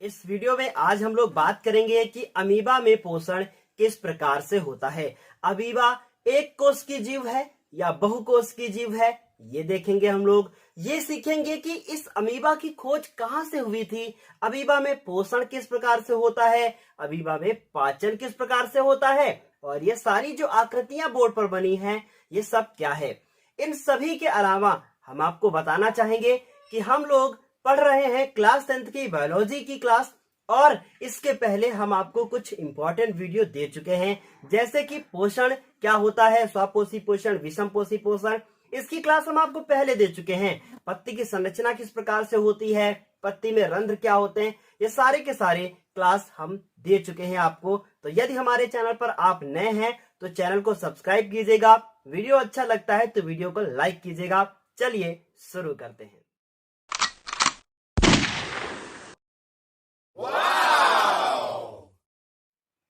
इस वीडियो में आज हम लोग बात करेंगे कि अमीबा में पोषण किस प्रकार से होता है। अमीबा एक कोष की जीव है या बहुकोष की जीव है, ये देखेंगे हम लोग। ये सीखेंगे कि इस अमीबा की खोज कहां से हुई थी, अमीबा में पोषण किस प्रकार से होता है, अमीबा में पाचन किस प्रकार से होता है, और ये सारी जो आकृतियां बोर्ड पर बनी हैं ये सब क्या है। इन सभी के अलावा हम आपको बताना चाहेंगे कि हम लोग पढ़ रहे हैं क्लास 10th की बायोलॉजी की क्लास, और इसके पहले हम आपको कुछ इंपॉर्टेंट वीडियो दे चुके हैं, जैसे कि पोषण क्या होता है, स्वापोषी पोषण, विषमपोषी पोषण, इसकी क्लास हम आपको पहले दे चुके हैं। पत्ती की संरचना किस प्रकार से होती है, पत्ती में रंध्र क्या होते हैं, ये सारे के सारे क्लास हम दे चुके हैं आपको। तो यदि हमारे चैनल पर आप नए हैं तो चैनल को सब्सक्राइब कीजिएगा, वीडियो अच्छा लगता है तो वीडियो को लाइक कीजिएगा। चलिए शुरू करते हैं।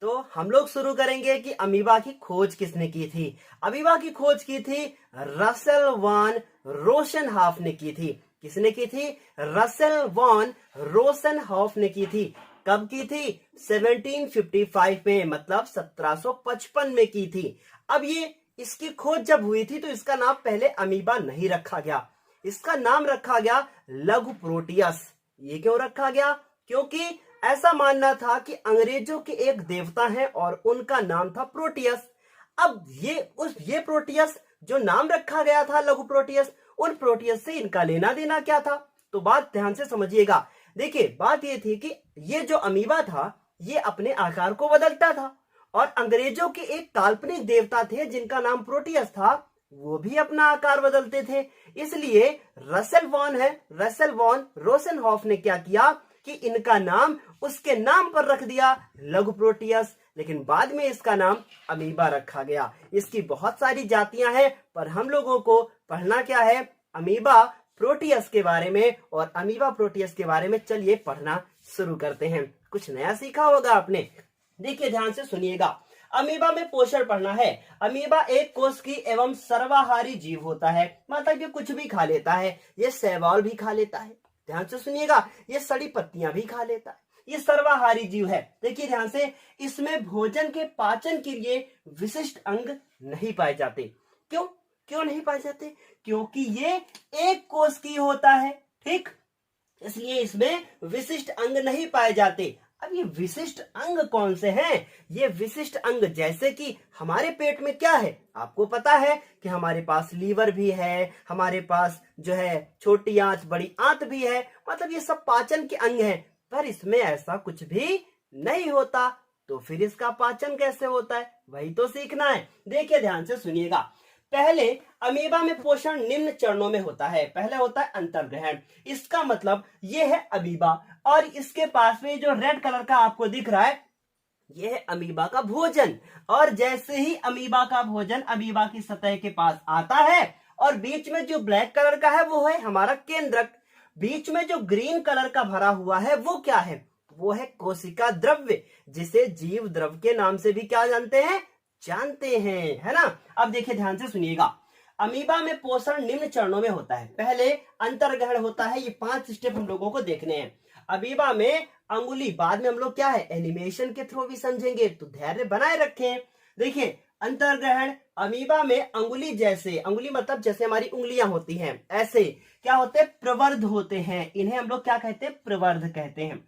तो हम लोग शुरू करेंगे कि अमीबा की खोज किसने की थी। अमीबा की खोज की थी रसेल वॉन रोसेनहॉफ ने की थी। किसने की थी? रसेल वॉन रोसेनहॉफ ने की थी। कब की थी? 1755 में, मतलब 1755 में की थी। अब ये इसकी खोज जब हुई थी तो इसका नाम पहले अमीबा नहीं रखा गया, इसका नाम रखा गया लघु प्रोटियस। ये क्यों रखा गया? क्योंकि ऐसा मानना था कि अंग्रेजों के एक देवता हैं और उनका नाम था प्रोटियस। अब ये प्रोटियस जो नाम रखा गया था लघु प्रोटियस, उन प्रोटियस से इनका लेना देना क्या था? तो बात ध्यान से समझिएगा। देखिए, बात ये थी कि ये जो अमीबा था ये अपने आकार को बदलता था, और अंग्रेजों के एक काल्पनिक देवता थे जिनका नाम प्रोटियस था, वो भी अपना आकार बदलते थे। इसलिए रसेल वॉन रोसेनहॉफ ने क्या किया कि इनका नाम उसके नाम पर रख दिया लघु प्रोटियस, लेकिन बाद में इसका नाम अमीबा रखा गया। इसकी बहुत सारी जातियां हैं, पर हम लोगों को पढ़ना क्या है? अमीबा प्रोटियस के बारे में, और अमीबा प्रोटियस के बारे में चलिए पढ़ना शुरू करते हैं। कुछ नया सीखा होगा आपने। देखिए, ध्यान से सुनिएगा। अमीबा में पोषण पढ़ना है। अमीबा एक कोष की एवं सर्वाहारी जीव होता है, मतलब ये कुछ भी खा लेता है। ये शैवाल भी खा लेता है, ध्यान से सुनिएगा, ये सड़ी पत्तियां भी खा लेता है। ये सर्वाहारी जीव है। देखिए ध्यान से, इसमें भोजन के पाचन के लिए विशिष्ट अंग नहीं पाए जाते। क्यों नहीं पाए जाते? क्योंकि ये एक कोष की होता है, ठीक, इसलिए इसमें विशिष्ट अंग नहीं पाए जाते। अब ये विशिष्ट अंग कौन से हैं? ये विशिष्ट अंग जैसे कि हमारे पेट में क्या है, आपको पता है कि हमारे पास लीवर भी है, हमारे पास जो है छोटी आंत बड़ी आंत भी है, मतलब ये सब पाचन के अंग हैं। पर इसमें ऐसा कुछ भी नहीं होता, तो फिर इसका पाचन कैसे होता है, वही तो सीखना है। देखिए ध्यान से सुनिएगा। पहले अमीबा में पोषण निम्न चरणों में होता है। पहले होता है अंतर्ग्रहण, इसका मतलब ये है अमीबा, और इसके पास में जो रेड कलर का आपको दिख रहा है ये है अमीबा का भोजन। और जैसे ही अमीबा का भोजन अमीबा की सतह के पास आता है, और बीच में जो ब्लैक कलर का है वो है हमारा केंद्रक, बीच में जो ग्रीन कलर का भरा हुआ है वो क्या है? वो है कोशिका द्रव्य, जिसे जीव द्रव के नाम से भी क्या जानते हैं, है ना। अब देखिए ध्यान से सुनिएगा। अमीबा में पोषण निम्न चरणों में होता है। पहले अंतर्ग्रहण होता है, ये 5 स्टेप हम लोगों को देखने हैं। अमीबा में अंगुली, बाद में हम लोग क्या है एनिमेशन के थ्रू भी समझेंगे, तो धैर्य बनाए रखें। देखिए, अंतर्ग्रहण, अमीबा में अंगुली जैसे, अंगुली मतलब जैसे हमारी उंगलियां होती हैं, ऐसे क्या होते हैं? प्रवर्ध होते हैं। इन्हें हम लोग क्या कहते हैं? प्रवर्ध कहते हैं।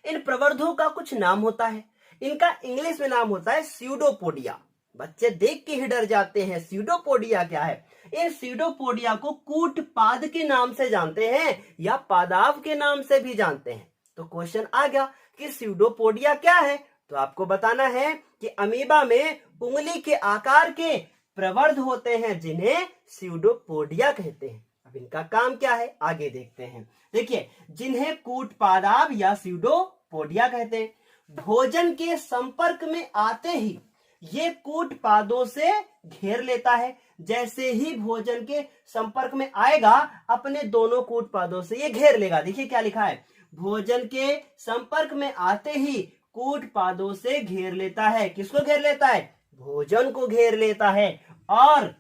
इन प्रवर्धों का कुछ नाम होता है, इनका इंग्लिश में नाम होता है स्यूडोपोडिया। बच्चे देख के ही डर जाते हैं, स्यूडोपोडिया क्या है? इन स्यूडोपोडिया को कूटपाद के नाम से जानते हैं या पादाव के नाम से भी जानते हैं। तो क्वेश्चन आ गया कि स्यूडोपोडिया क्या है, तो आपको बताना है कि अमीबा में उंगली के आकार के प्रवर्ध होते हैं जिन्हें स्यूडोपोडिया कहते हैं। अब इनका काम क्या है आगे देखते हैं। देखिए, जिन्हें कूटपादाव या स्यूडोपोडिया कहते हैं, भोजन के संपर्क में आते ही ये कूटपादों से घेर लेता है। जैसे ही भोजन के संपर्क में आएगा अपने दोनों कूटपादों से ये घेर लेगा। देखिए क्या लिखा है, भोजन के संपर्क में आते ही कूटपादों से घेर लेता है। किसको घेर लेता है? भोजन को घेर लेता है, और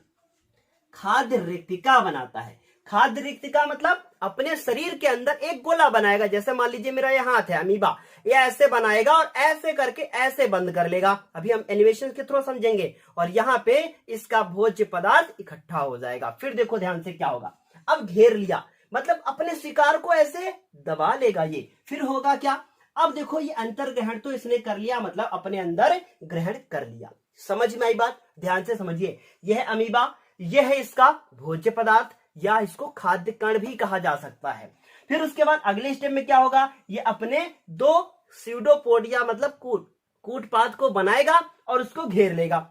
खाद्य रेतिका बनाता है। खाद्य रिक्तिका मतलब अपने शरीर के अंदर एक गोला बनाएगा, जैसे मान लीजिए मेरा ये हाथ है अमीबा, ये ऐसे बनाएगा और ऐसे करके ऐसे बंद कर लेगा, अभी हम एनिमेशन के थ्रू समझेंगे, और यहाँ पे इसका भोज्य पदार्थ इकट्ठा हो जाएगा। फिर देखो ध्यान से क्या होगा, अब घेर लिया मतलब अपने शिकार को ऐसे दबा लेगा ये, फिर होगा क्या, अब देखो ये अंतर ग्रहण तो इसने कर लिया, मतलब अपने अंदर ग्रहण कर लिया। समझ में आई बात, ध्यान से समझिए, यह अमीबा, यह है इसका भोज्य पदार्थ या इसको खाद्य कण भी कहा जा सकता है। फिर उसके बाद अगले स्टेप में क्या होगा, ये अपने दो स्यूडोपोडिया मतलब कूटपाद को बनाएगा और उसको घेर लेगा।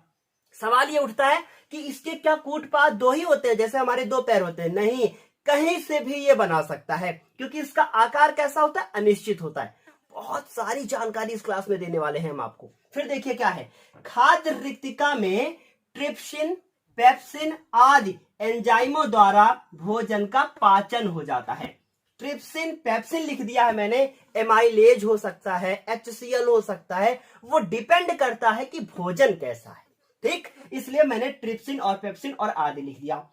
सवाल ये उठता है कि इसके क्या कूटपाद दो ही होते हैं जैसे हमारे दो पैर होते हैं? नहीं, कहीं से भी ये बना सकता है, क्योंकि इसका आकार कैसा होता है, अनिश्चित होता है। बहुत सारी जानकारी इस क्लास में देने वाले हैं हम आपको। फिर देखिए क्या है, खाद्य रिक्तिका में ट्रिप्सिन, पेप्सिन आदि एंजाइमों द्वारा भोजन का पाचन हो जाता है। ट्रिप्सिन, पेप्सिन लिख दिया है मैंने, एमाइलेज हो सकता है, HCl हो सकता है, वो डिपेंड करता है कि भोजन कैसा है, ठीक, इसलिए मैंने ट्रिप्सिन और पेप्सिन और आदि लिख दिया।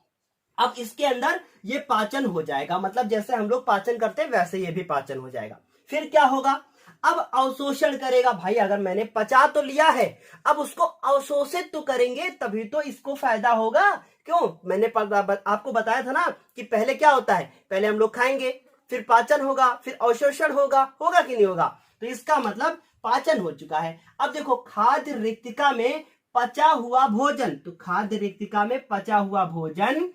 अब इसके अंदर ये पाचन हो जाएगा, मतलब जैसे हम लोग पाचन करते हैं वैसे ये भी पाचन हो जाएगा। फिर क्या होगा, अब अवशोषण करेगा। भाई अगर मैंने पचा तो लिया है, अब उसको अवशोषित तो करेंगे तभी तो इसको फायदा होगा। क्यों, मैंने आपको बताया था ना कि पहले क्या होता है, पहले हम लोग खाएंगे, फिर पाचन होगा, फिर अवशोषण होगा कि नहीं होगा, तो इसका मतलब पाचन हो चुका है। अब देखो खाद्य रिक्तिका में पचा हुआ भोजन, तो खाद्य रिक्तिका में पचा हुआ भोजन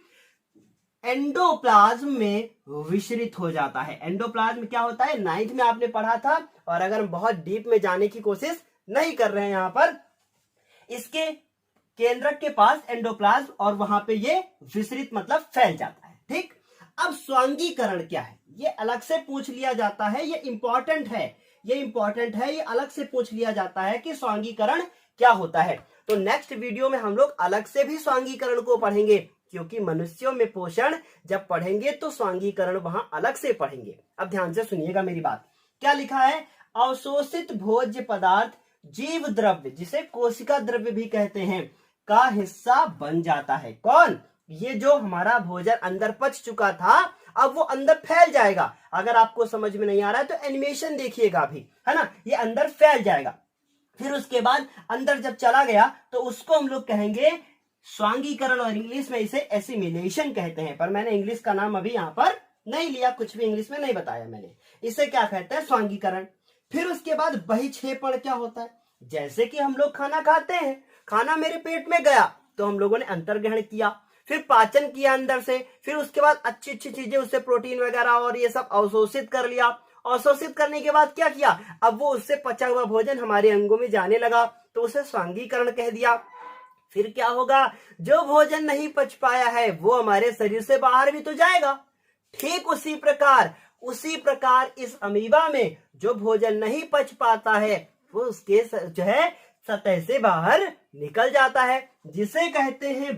एंडोप्लाज्म में विसरित हो जाता है। एंडोप्लाज्म क्या होता है, 9th में आपने पढ़ा था, और अगर हम बहुत डीप में जाने की कोशिश नहीं कर रहे हैं, यहां पर इसके केंद्रक के पास एंडोप्लाज्म, और वहां पे ये विसरित मतलब फैल जाता है, ठीक। अब स्वांगीकरण क्या है, ये अलग से पूछ लिया जाता है, ये इंपॉर्टेंट है, ये अलग से पूछ लिया जाता है कि स्वांगीकरण क्या होता है। तो नेक्स्ट वीडियो में हम लोग अलग से भी स्वांगीकरण को पढ़ेंगे, क्योंकि मनुष्यों में पोषण जब पढ़ेंगे तो स्वांगीकरण वहां अलग से पढ़ेंगे। अब ध्यान से सुनिएगा मेरी बात, क्या लिखा है, अवशोषित भोज्य पदार्थ जीव द्रव्य, जिसे कोशिका द्रव्य भी कहते हैं, का हिस्सा बन जाता है। कौन, ये जो हमारा भोजन अंदर पच चुका था, अब वो अंदर फैल जाएगा। अगर आपको समझ में नहीं आ रहा है तो एनिमेशन देखिएगा भी, है ना, ये अंदर फैल जाएगा। फिर उसके बाद अंदर जब चला गया तो उसको हम लोग कहेंगे स्वांगीकरण, और इंग्लिश में इसे एसिमिलेशन कहते हैं, पर मैंने इंग्लिश का नाम अभी यहाँ पर नहीं लिया, कुछ भी इंग्लिश में नहीं बताया मैंने, इसे क्या कहते हैं, स्वांगीकरण। फिर उसके बाद बहिक्षेपण क्या होता है, जैसे कि हम लोग खाना खाते हैं, खाना मेरे पेट में गया तो हम लोगों ने अंतर्ग्रहण किया, फिर पाचन किया अंदर से, फिर उसके बाद अच्छी अच्छी चीजें, उससे प्रोटीन वगैरह और ये सब अवशोषित कर लिया। अवशोषित करने के बाद क्या किया, अब वो उससे पचा हुआ भोजन हमारे अंगों में जाने लगा, तो उसे स्वांगीकरण कह दिया। फिर क्या होगा, जो भोजन नहीं पच पाया है वो हमारे शरीर से बाहर भी तो जाएगा। ठीक उसी प्रकार इस अमीबा में जो भोजन नहीं पच पाता है वो उसके जो है सतह से बाहर निकल जाता है, जिसे कहते हैं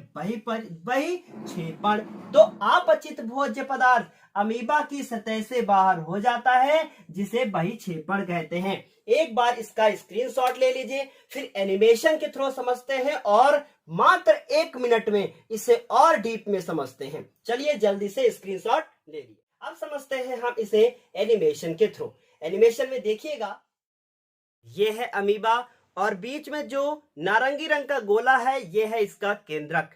बहिक्षेपण। तो अपचित भोज्य पदार्थ अमीबा की सतह से बाहर हो जाता है, जिसे बहिक्षेपण कहते हैं। एक बार इसका स्क्रीनशॉट ले लीजिए, फिर एनिमेशन के थ्रू समझते हैं और मात्र 1 मिनट में इसे और डीप में समझते हैं। चलिए जल्दी से स्क्रीनशॉट ले लीजिए। अब समझते हैं हम इसे एनिमेशन के थ्रू। एनिमेशन में देखिएगा, ये है अमीबा और बीच में जो नारंगी रंग का गोला है ये है इसका केंद्रक।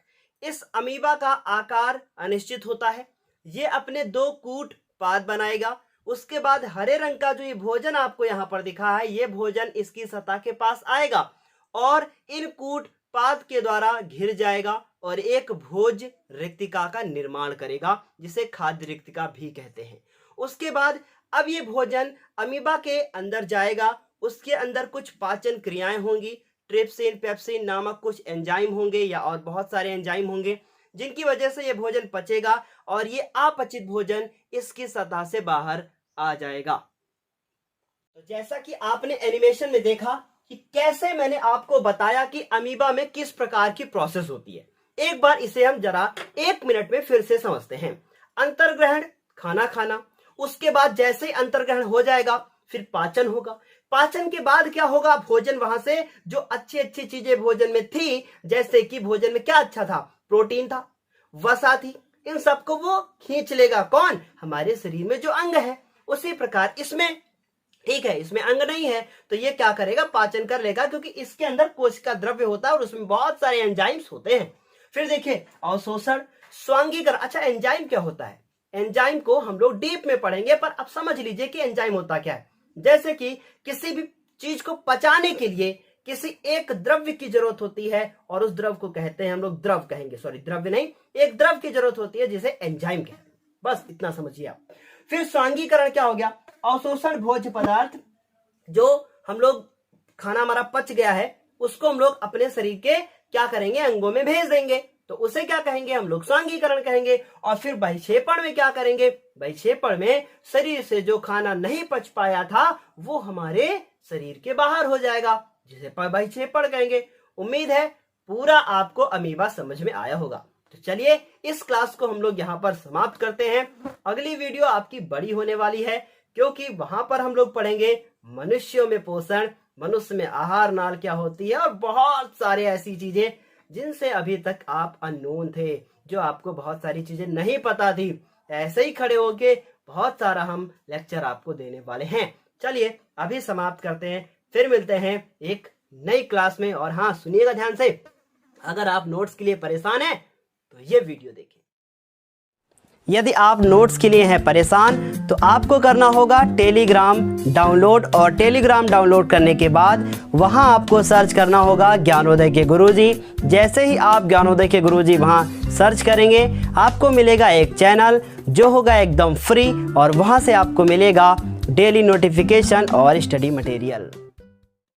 इस अमीबा का आकार अनिश्चित होता है, ये अपने 2 कूट पाद बनाएगा। उसके बाद हरे रंग का जो ये भोजन आपको यहाँ पर दिखा है, ये भोजन इसकी सतह के पास आएगा और इन कूट पाद के द्वारा घिर जाएगा और एक भोज रिक्तिका का निर्माण करेगा, जिसे खाद्य रिक्तिका भी कहते हैं। उसके बाद अब ये भोजन अमीबा के अंदर जाएगा, उसके अंदर कुछ पाचन क्रियाएं होंगी, ट्रिप्सिन, पेप्सिन नामक कुछ एंजाइम होंगे या और बहुत सारे एंजाइम होंगे, जिनकी वजह से ये भोजन पचेगा और ये अपचित भोजन इसकी सतह से बाहर आ जाएगा। तो जैसा कि आपने एनिमेशन में देखा कि कैसे मैंने आपको बताया कि अमीबा में किस प्रकार की प्रोसेस होती है, एक बार इसे हम जरा 1 मिनट में फिर से समझते हैं। अंतर्ग्रहण, खाना खाना, उसके बाद जैसे ही अंतर्ग्रहण हो जाएगा फिर पाचन होगा। पाचन के बाद क्या होगा, भोजन वहां से जो अच्छी अच्छी चीजें भोजन में थी, जैसे कि भोजन में क्या अच्छा था, प्रोटीन था, वसा थी, इन सबको वो खींच लेगा। कौन? हमारे शरीर में जो अंग है। उसी प्रकार इसमें, ठीक है, इसमें अंग नहीं है तो ये क्या करेगा? पाचन कर लेगा, क्योंकि इसके अंदर कोशिका द्रव्य होता है और उसमें बहुत सारे एंजाइम्स होते हैं। फिर देखिए अवशोषण, स्वांगीकरण। अच्छा, एंजाइम क्या होता है? एंजाइम को हम लोग डीप में पढ़ेंगे, पर अब समझ लीजिए कि एंजाइम होता क्या है। जैसे कि किसी भी चीज को पचाने के लिए किसी एक द्रव्य की जरूरत होती है और उस द्रव्य को कहते हैं हम लोग, द्रव कहेंगे, सॉरी द्रव्य नहीं, एक द्रव की जरूरत होती है जिसे एंजाइम कहते हैं। बस इतना समझिए आप। फिर स्वांगीकरण क्या हो गया? अवशोषण भोज्य पदार्थ, जो हम लोग खाना हमारा पच गया है उसको हम लोग अपने शरीर के क्या करेंगे? अंगों में भेज देंगे, तो उसे क्या कहेंगे? हम लोग स्वांगीकरण कहेंगे। और फिर बहिक्षेपण में क्या करेंगे? बहिक्षेपण में शरीर से जो खाना नहीं पच पाया था वो हमारे शरीर के बाहर हो जाएगा, जिसे बहिक्षेपण कहेंगे। उम्मीद है पूरा आपको अमीबा समझ में आया होगा। तो चलिए इस क्लास को हम लोग यहाँ पर समाप्त करते हैं। अगली वीडियो आपकी बड़ी होने वाली है, क्योंकि वहां पर हम लोग पढ़ेंगे मनुष्यों में पोषण, मनुष्य में आहार नाल क्या होती है, और बहुत सारे ऐसी चीजें जिनसे अभी तक आप अननोन थे, जो आपको बहुत सारी चीजें नहीं पता थी। ऐसे ही खड़े होके बहुत सारा हम लेक्चर आपको देने वाले हैं। चलिए अभी समाप्त करते हैं, फिर मिलते हैं एक नई क्लास में। और हाँ, सुनिएगा ध्यान से, अगर आप नोट्स के लिए परेशान हैं तो ये वीडियो देखिए। यदि आप नोट्स के लिए हैं परेशान तो आपको करना होगा टेलीग्राम डाउनलोड, और टेलीग्राम डाउनलोड करने के बाद वहां आपको सर्च करना होगा ज्ञानोदय के गुरुजी। जैसे ही आप ज्ञानोदय के गुरुजी वहां सर्च करेंगे आपको मिलेगा एक चैनल जो होगा एकदम फ्री, और वहां से आपको मिलेगा डेली नोटिफिकेशन और स्टडी मटेरियल।